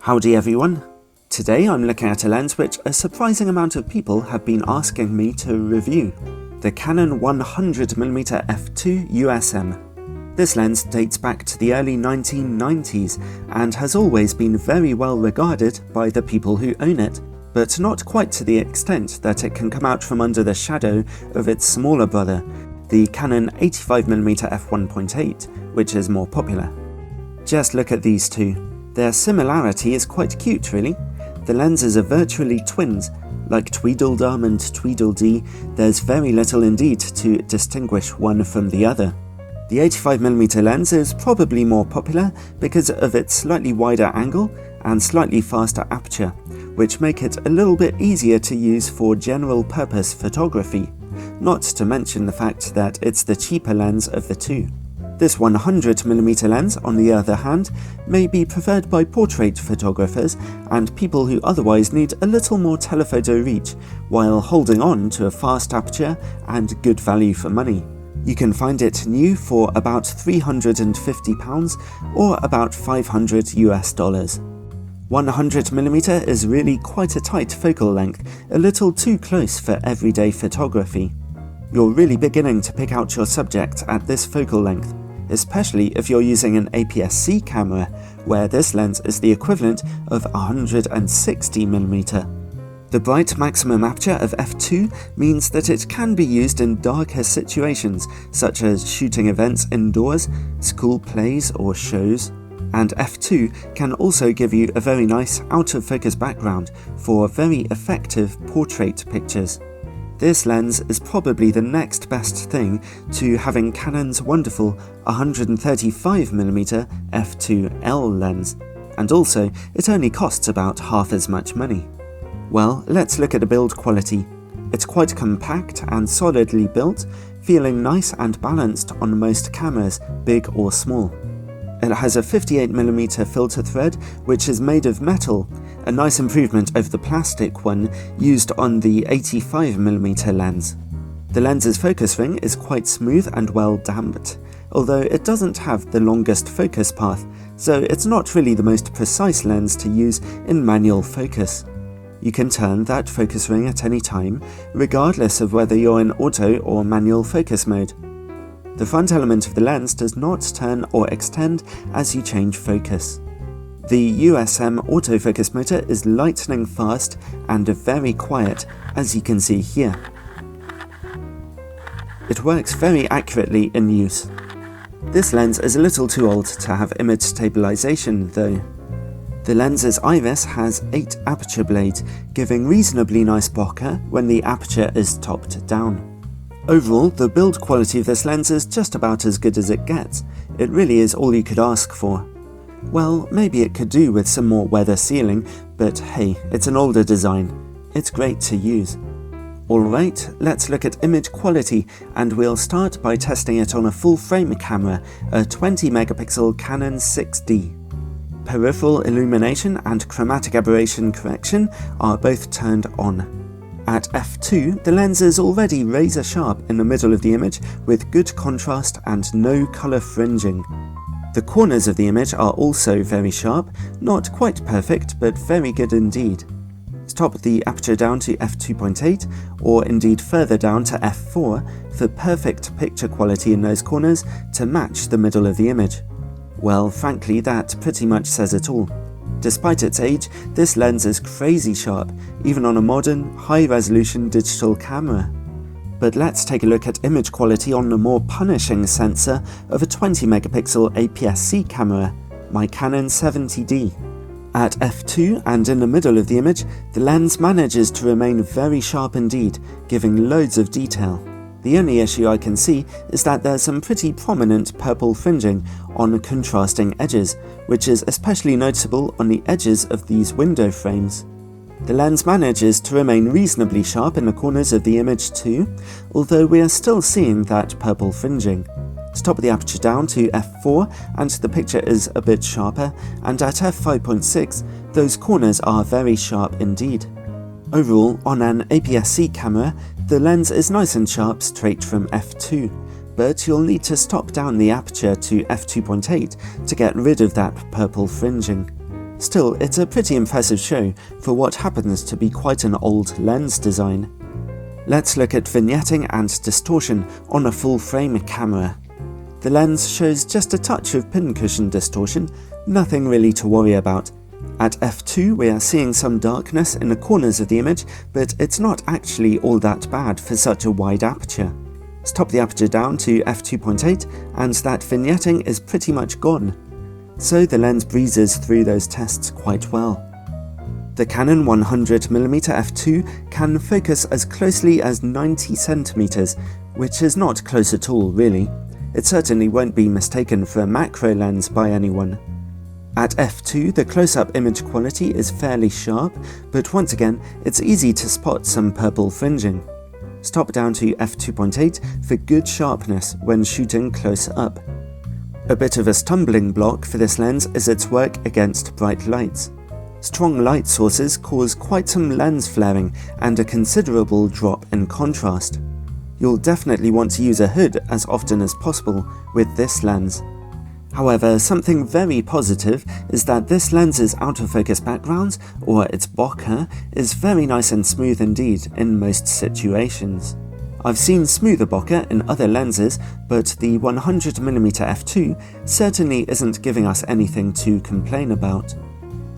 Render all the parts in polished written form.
Howdy everyone! Today I'm looking at a lens which a surprising amount of people have been asking me to review, the Canon 100mm f2 USM. This lens dates back to the early 1990s and has always been very well regarded by the people who own it, but not quite to the extent that it can come out from under the shadow of its smaller brother, the Canon 85mm f1.8, which is more popular. Just look at these two. Their similarity is quite cute really. The lenses are virtually twins. Like Tweedledum and Tweedledee, there's very little indeed to distinguish one from the other. The 85mm lens is probably more popular because of its slightly wider angle and slightly faster aperture, which make it a little bit easier to use for general purpose photography, not to mention the fact that it's the cheaper lens of the two. This 100mm lens, on the other hand, may be preferred by portrait photographers and people who otherwise need a little more telephoto reach while holding on to a fast aperture and good value for money. You can find it new for about £350 or about $500 US. 100mm is really quite a tight focal length, a little too close for everyday photography. You're really beginning to pick out your subject at this focal length, especially if you're using an APS-C camera, where this lens is the equivalent of 160mm. The bright maximum aperture of f2 means that it can be used in darker situations, such as shooting events indoors, school plays or shows, and f2 can also give you a very nice out-of-focus background for very effective portrait pictures. This lens is probably the next best thing to having Canon's wonderful 135mm f2L lens, and also it only costs about half as much money. Well, let's look at the build quality. It's quite compact and solidly built, feeling nice and balanced on most cameras, big or small. It has a 58mm filter thread which is made of metal, a nice improvement over the plastic one used on the 85mm lens. The lens's focus ring is quite smooth and well damped, although it doesn't have the longest focus path, so it's not really the most precise lens to use in manual focus. You can turn that focus ring at any time, regardless of whether you're in auto or manual focus mode. The front element of the lens does not turn or extend as you change focus. The USM autofocus motor is lightning fast and very quiet, as you can see here. It works very accurately in use. This lens is a little too old to have image stabilization though. The lens's iris has 8 aperture blades, giving reasonably nice bokeh when the aperture is topped down. Overall, the build quality of this lens is just about as good as it gets. It really is all you could ask for. Well, maybe it could do with some more weather sealing, but hey, it's an older design. It's great to use. Alright, let's look at image quality, and we'll start by testing it on a full frame camera, a 20MP Canon 6D. Peripheral illumination and chromatic aberration correction are both turned on. At f2, the lens is already razor sharp in the middle of the image with good contrast and no colour fringing. The corners of the image are also very sharp, not quite perfect but very good indeed. Top the aperture down to f2.8 or indeed further down to f4 for perfect picture quality in those corners to match the middle of the image. Well, frankly, that pretty much says it all. Despite its age, this lens is crazy sharp, even on a modern, high-resolution digital camera. But let's take a look at image quality on the more punishing sensor of a 20MP APS-C camera, my Canon 70D. At f2 and in the middle of the image, the lens manages to remain very sharp indeed, giving loads of detail. The only issue I can see is that there's some pretty prominent purple fringing on contrasting edges, which is especially noticeable on the edges of these window frames. The lens manages to remain reasonably sharp in the corners of the image too, although we are still seeing that purple fringing. Top the aperture down to f4 and the picture is a bit sharper, and at f5.6 those corners are very sharp indeed. Overall, on an APS-C camera, the lens is nice and sharp straight from f2, but you'll need to stop down the aperture to f2.8 to get rid of that purple fringing. Still, it's a pretty impressive show for what happens to be quite an old lens design. Let's look at vignetting and distortion on a full-frame camera. The lens shows just a touch of pincushion distortion, nothing really to worry about. At f2 we are seeing some darkness in the corners of the image, but it's not actually all that bad for such a wide aperture. Stop the aperture down to f2.8 and that vignetting is pretty much gone. So the lens breezes through those tests quite well. The Canon 100mm f2 can focus as closely as 90cm, which is not close at all really. It certainly won't be mistaken for a macro lens by anyone. At f2 the close-up image quality is fairly sharp, but once again it's easy to spot some purple fringing. Stop down to f2.8 for good sharpness when shooting close up. A bit of a stumbling block for this lens is its work against bright lights. Strong light sources cause quite some lens flaring and a considerable drop in contrast. You'll definitely want to use a hood as often as possible with this lens. However, something very positive is that this lens's autofocus background, or its bokeh, is very nice and smooth indeed in most situations. I've seen smoother bokeh in other lenses, but the 100mm f2 certainly isn't giving us anything to complain about.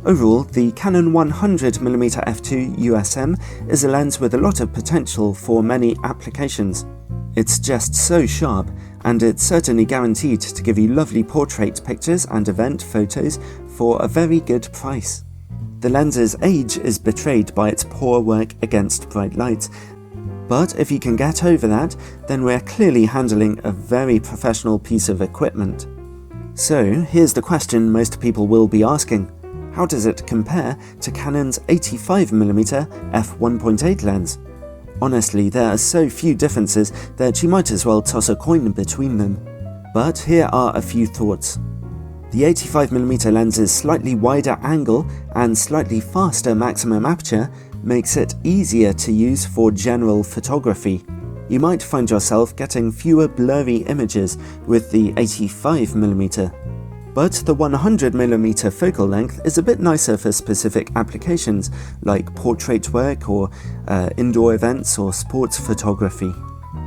Overall, the Canon 100mm f2 USM is a lens with a lot of potential for many applications. It's just so sharp, and it's certainly guaranteed to give you lovely portrait pictures and event photos for a very good price. The lens's age is betrayed by its poor work against bright light, but if you can get over that, then we're clearly handling a very professional piece of equipment. So here's the question most people will be asking. How does it compare to Canon's 85mm f1.8 lens? Honestly, there are so few differences that you might as well toss a coin between them. But here are a few thoughts. The 85mm lens's slightly wider angle and slightly faster maximum aperture makes it easier to use for general photography. You might find yourself getting fewer blurry images with the 85mm. But the 100mm focal length is a bit nicer for specific applications like portrait work or indoor events or sports photography.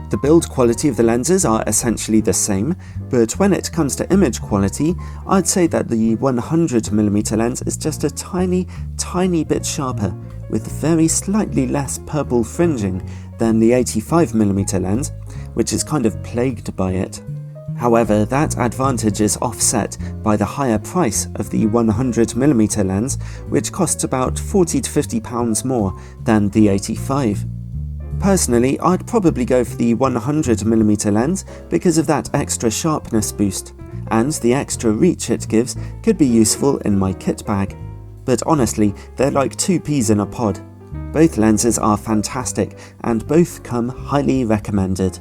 The build quality of the lenses are essentially the same, but when it comes to image quality, I'd say that the 100mm lens is just a tiny bit sharper, with very slightly less purple fringing than the 85mm lens, which is kind of plagued by it. However, that advantage is offset by the higher price of the 100mm lens, which costs about £40 to £50 more than the 85. Personally, I'd probably go for the 100mm lens because of that extra sharpness boost, and the extra reach it gives could be useful in my kit bag. But honestly, they're like two peas in a pod. Both lenses are fantastic, and both come highly recommended.